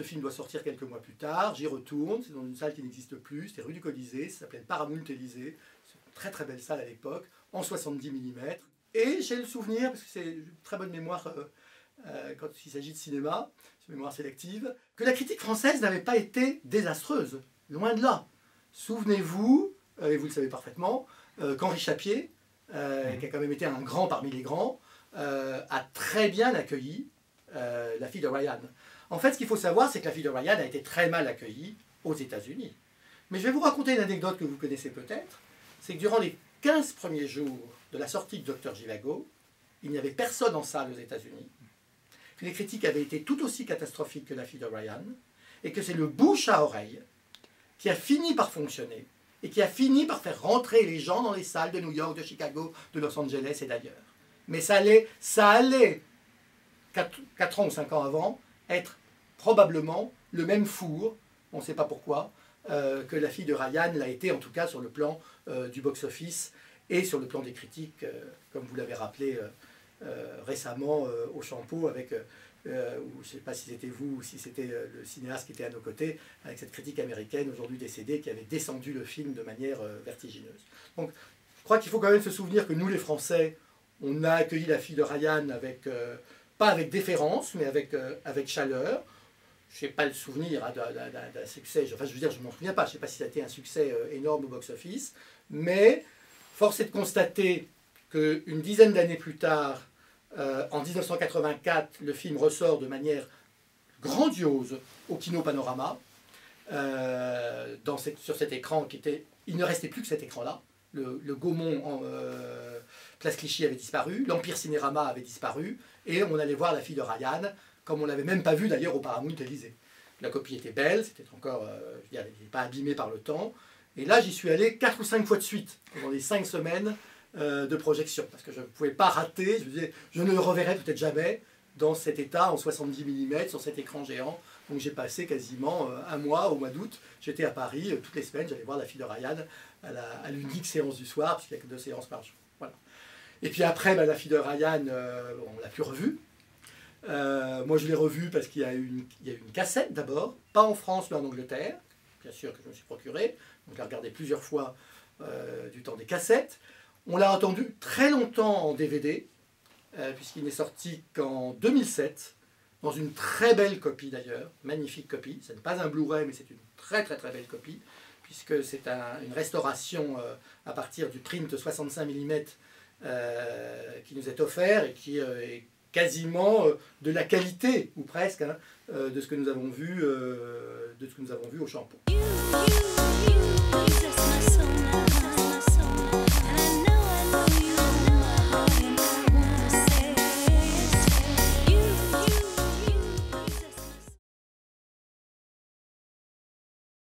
film doit sortir quelques mois plus tard. J'y retourne, c'est dans une salle qui n'existe plus, c'était rue du Colisée, ça s'appelait le Paramount Élysée. C'est une très très belle salle à l'époque, en 70 mm. Et j'ai le souvenir, parce que c'est une très bonne mémoire quand il s'agit de cinéma, c'est une mémoire sélective, que la critique française n'avait pas été désastreuse, loin de là. Souvenez-vous, et vous le savez parfaitement, qu'Henri Chapier, qui a quand même été un grand parmi les grands, a très bien accueilli La fille de Ryan. En fait, ce qu'il faut savoir, c'est que La fille de Ryan a été très mal accueillie aux États-Unis. Mais je vais vous raconter une anecdote que vous connaissez peut-être. C'est que durant les 15 premiers jours de la sortie de Dr. Zhivago, il n'y avait personne en salle aux États-Unis, que les critiques avaient été tout aussi catastrophiques que La fille de Ryan, et que c'est le bouche à oreille qui a fini par fonctionner, et qui a fini par faire rentrer les gens dans les salles de New York, de Chicago, de Los Angeles et d'ailleurs. Mais ça allait 4 ans ou 5 ans avant, être probablement le même four, on ne sait pas pourquoi, que La fille de Ryan l'a été, en tout cas sur le plan du box-office et sur le plan des critiques, comme vous l'avez rappelé récemment au Champeau, avec, ou je ne sais pas si c'était vous ou si c'était le cinéaste qui était à nos côtés, avec cette critique américaine aujourd'hui décédée qui avait descendu le film de manière vertigineuse. Donc je crois qu'il faut quand même se souvenir que nous les Français, on a accueilli La fille de Ryan avec, pas avec déférence, mais avec chaleur. Je n'ai pas le souvenir d'un succès, enfin je veux dire, je ne m'en souviens pas, je ne sais pas si ça a été un succès énorme au box-office, mais force est de constater qu'une dizaine d'années plus tard, en 1984, le film ressort de manière grandiose au Kino Panorama, sur cet écran qui était... Il ne restait plus que cet écran-là. Le Gaumont Place Clichy avait disparu, l'Empire Cinérama avait disparu, et on allait voir La fille de Ryan, comme on ne l'avait même pas vu d'ailleurs au Paramount Élysée. La copie était belle, c'était encore, elle n'était pas abîmée par le temps, et là j'y suis allé 4 ou 5 fois de suite, pendant les 5 semaines de projection, parce que je ne pouvais pas rater, je me disais, je ne le reverrai peut-être jamais dans cet état en 70 mm, sur cet écran géant. Donc j'ai passé quasiment un mois, au mois d'août, j'étais à Paris, toutes les semaines, j'allais voir La fille de Ryan à l'unique séance du soir, puisqu'il n'y a que 2 séances par jour. Voilà. Et puis après, La fille de Ryan, on ne l'a plus revue. Moi je l'ai revue parce qu'il y a eu une cassette d'abord, pas en France mais en Angleterre, bien sûr que je me suis procuré, donc je l'ai regardé plusieurs fois du temps des cassettes. On l'a entendu très longtemps en DVD, puisqu'il n'est sorti qu'en 2007, dans une très belle copie d'ailleurs, magnifique copie. Ce n'est pas un Blu-ray, mais c'est une très très très belle copie, puisque c'est une restauration à partir du print 65 mm qui nous est offert et qui est quasiment de la qualité, ou presque, hein, de ce que nous avons vu au Champeau.